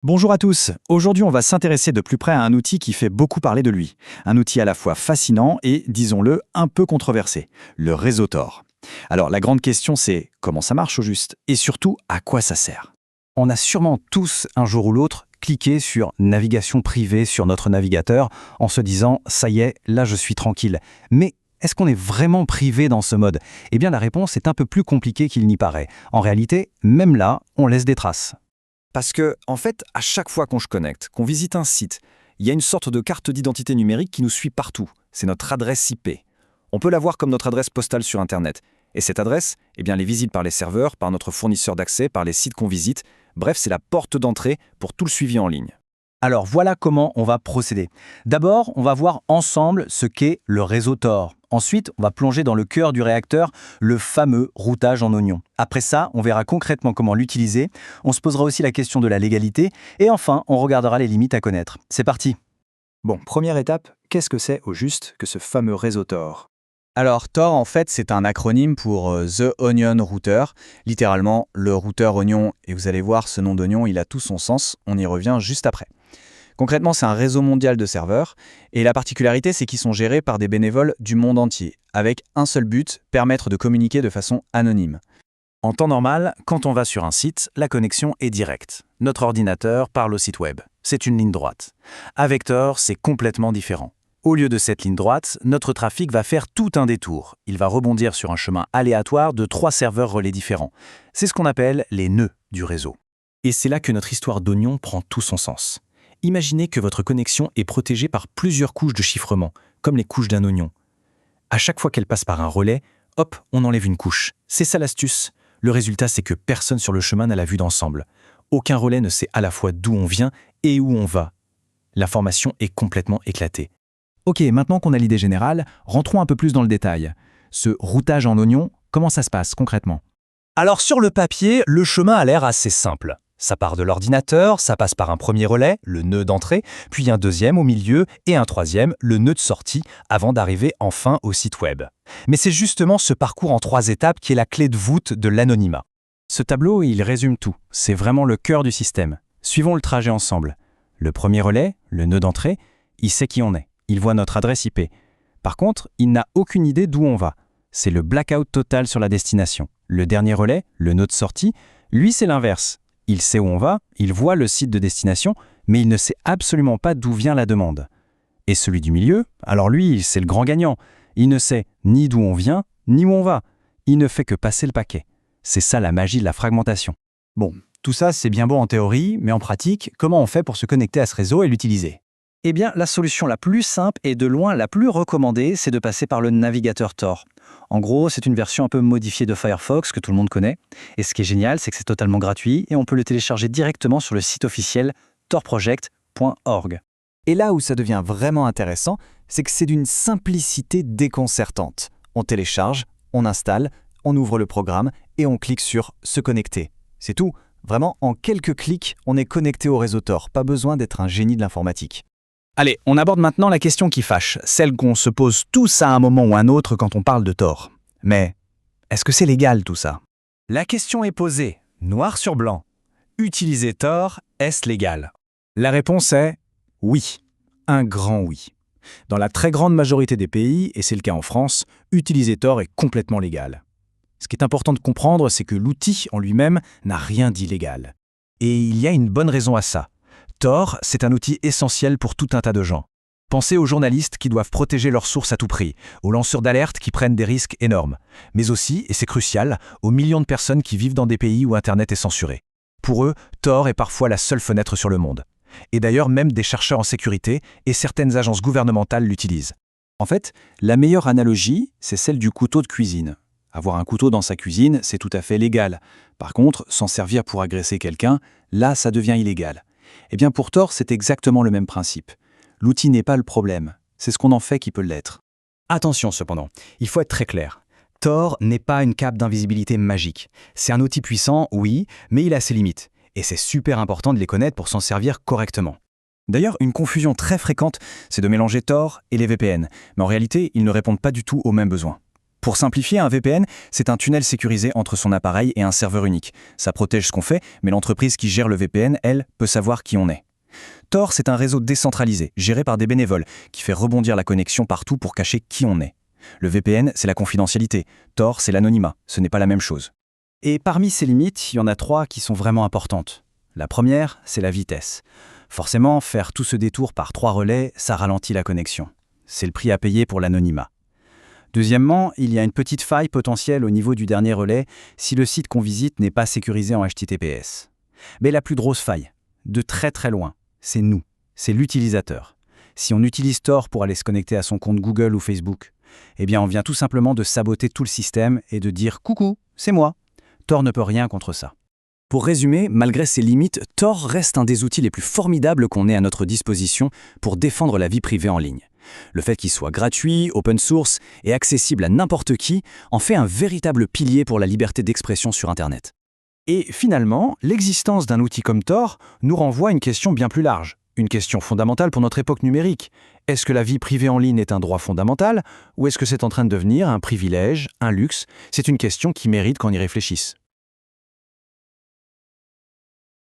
Bonjour à tous, aujourd'hui on va s'intéresser de plus près à un outil qui fait beaucoup parler de lui. Un outil à la fois fascinant et, disons-le, un peu controversé, le réseau Tor. Alors la grande question c'est comment ça marche au juste et surtout à quoi ça sert. On a sûrement tous, un jour ou l'autre, cliqué sur navigation privée sur notre navigateur en se disant « ça y est, là je suis tranquille ». Mais est-ce qu'on est vraiment privé dans ce mode? Eh bien la réponse est un peu plus compliquée qu'il n'y paraît. En réalité, même là, on laisse des traces. Parce que, en fait, à chaque fois qu'on se connecte, qu'on visite un site, il y a une sorte de carte d'identité numérique qui nous suit partout. C'est notre adresse IP. On peut la voir comme notre adresse postale sur Internet. Et cette adresse, eh bien, elle est visible par les serveurs, par notre fournisseur d'accès, par les sites qu'on visite. Bref, c'est la porte d'entrée pour tout le suivi en ligne. Alors voilà comment on va procéder. D'abord, on va voir ensemble ce qu'est le réseau Tor. Ensuite, on va plonger dans le cœur du réacteur, le fameux routage en oignon. Après ça, on verra concrètement comment l'utiliser, on se posera aussi la question de la légalité, et enfin, on regardera les limites à connaître. C'est parti! Bon, première étape, qu'est-ce que c'est au juste que ce fameux réseau Tor? Alors Tor, en fait, c'est un acronyme pour The Onion Router, littéralement le routeur oignon, et vous allez voir, ce nom d'oignon, il a tout son sens, on y revient juste après. Concrètement, c'est un réseau mondial de serveurs, et la particularité, c'est qu'ils sont gérés par des bénévoles du monde entier, avec un seul but, permettre de communiquer de façon anonyme. En temps normal, quand on va sur un site, la connexion est directe. Notre ordinateur parle au site web. C'est une ligne droite. Avec Tor, c'est complètement différent. Au lieu de cette ligne droite, notre trafic va faire tout un détour. Il va rebondir sur un chemin aléatoire de 3 serveurs relais différents. C'est ce qu'on appelle les nœuds du réseau. Et c'est là que notre histoire d'oignon prend tout son sens. Imaginez que votre connexion est protégée par plusieurs couches de chiffrement, comme les couches d'un oignon. À chaque fois qu'elle passe par un relais, hop, on enlève une couche. C'est ça l'astuce. Le résultat, c'est que personne sur le chemin n'a la vue d'ensemble. Aucun relais ne sait à la fois d'où on vient et où on va. L'information est complètement éclatée. Ok, maintenant qu'on a l'idée générale, rentrons un peu plus dans le détail. Ce routage en oignon, comment ça se passe concrètement? Alors sur le papier, le chemin a l'air assez simple. Ça part de l'ordinateur, ça passe par un premier relais, le nœud d'entrée, puis un deuxième au milieu et un troisième, le nœud de sortie, avant d'arriver enfin au site web. Mais c'est justement ce parcours en 3 étapes qui est la clé de voûte de l'anonymat. Ce tableau, il résume tout. C'est vraiment le cœur du système. Suivons le trajet ensemble. Le premier relais, le nœud d'entrée, il sait qui on est. Il voit notre adresse IP. Par contre, il n'a aucune idée d'où on va. C'est le blackout total sur la destination. Le dernier relais, le nœud de sortie, lui, c'est l'inverse. Il sait où on va, il voit le site de destination, mais il ne sait absolument pas d'où vient la demande. Et celui du milieu, alors lui, c'est le grand gagnant. Il ne sait ni d'où on vient, ni où on va. Il ne fait que passer le paquet. C'est ça la magie de la fragmentation. Bon, tout ça c'est bien beau en théorie, mais en pratique, comment on fait pour se connecter à ce réseau et l'utiliser? Eh bien, la solution la plus simple et de loin la plus recommandée, c'est de passer par le navigateur Tor. En gros, c'est une version un peu modifiée de Firefox que tout le monde connaît. Et ce qui est génial, c'est que c'est totalement gratuit et on peut le télécharger directement sur le site officiel torproject.org. Et là où ça devient vraiment intéressant, c'est que c'est d'une simplicité déconcertante. On télécharge, on installe, on ouvre le programme et on clique sur « Se connecter ». C'est tout. Vraiment, en quelques clics, on est connecté au réseau Tor. Pas besoin d'être un génie de l'informatique. Allez, on aborde maintenant la question qui fâche, celle qu'on se pose tous à un moment ou un autre quand on parle de Tor. Mais est-ce que c'est légal tout ça? La question est posée, noir sur blanc. Utiliser Tor, est-ce légal? La réponse est oui, un grand oui. Dans la très grande majorité des pays, et c'est le cas en France, utiliser Tor est complètement légal. Ce qui est important de comprendre, c'est que l'outil en lui-même n'a rien d'illégal. Et il y a une bonne raison à ça. Tor, c'est un outil essentiel pour tout un tas de gens. Pensez aux journalistes qui doivent protéger leurs sources à tout prix, aux lanceurs d'alerte qui prennent des risques énormes, mais aussi, et c'est crucial, aux millions de personnes qui vivent dans des pays où Internet est censuré. Pour eux, Tor est parfois la seule fenêtre sur le monde. Et d'ailleurs, même des chercheurs en sécurité et certaines agences gouvernementales l'utilisent. En fait, la meilleure analogie, c'est celle du couteau de cuisine. Avoir un couteau dans sa cuisine, c'est tout à fait légal. Par contre, s'en servir pour agresser quelqu'un, là, ça devient illégal. Eh bien, pour Tor, c'est exactement le même principe. L'outil n'est pas le problème, c'est ce qu'on en fait qui peut l'être. Attention cependant, il faut être très clair. Tor n'est pas une cape d'invisibilité magique. C'est un outil puissant, oui, mais il a ses limites. Et c'est super important de les connaître pour s'en servir correctement. D'ailleurs, une confusion très fréquente, c'est de mélanger Tor et les VPN. Mais en réalité, ils ne répondent pas du tout aux mêmes besoins. Pour simplifier, un VPN, c'est un tunnel sécurisé entre son appareil et un serveur unique. Ça protège ce qu'on fait, mais l'entreprise qui gère le VPN, elle, peut savoir qui on est. Tor, c'est un réseau décentralisé, géré par des bénévoles, qui fait rebondir la connexion partout pour cacher qui on est. Le VPN, c'est la confidentialité. Tor, c'est l'anonymat. Ce n'est pas la même chose. Et parmi ces limites, il y en a 3 qui sont vraiment importantes. La première, c'est la vitesse. Forcément, faire tout ce détour par 3 relais, ça ralentit la connexion. C'est le prix à payer pour l'anonymat. Deuxièmement, il y a une petite faille potentielle au niveau du dernier relais si le site qu'on visite n'est pas sécurisé en HTTPS. Mais la plus grosse faille, de très très loin, c'est nous, c'est l'utilisateur. Si on utilise Tor pour aller se connecter à son compte Google ou Facebook, eh bien on vient tout simplement de saboter tout le système et de dire « Coucou, c'est moi ». Tor ne peut rien contre ça. Pour résumer, malgré ses limites, Tor reste un des outils les plus formidables qu'on ait à notre disposition pour défendre la vie privée en ligne. Le fait qu'il soit gratuit, open source et accessible à n'importe qui en fait un véritable pilier pour la liberté d'expression sur Internet. Et finalement, l'existence d'un outil comme Tor nous renvoie à une question bien plus large, une question fondamentale pour notre époque numérique. Est-ce que la vie privée en ligne est un droit fondamental ou est-ce que c'est en train de devenir un privilège, un luxe? C'est une question qui mérite qu'on y réfléchisse.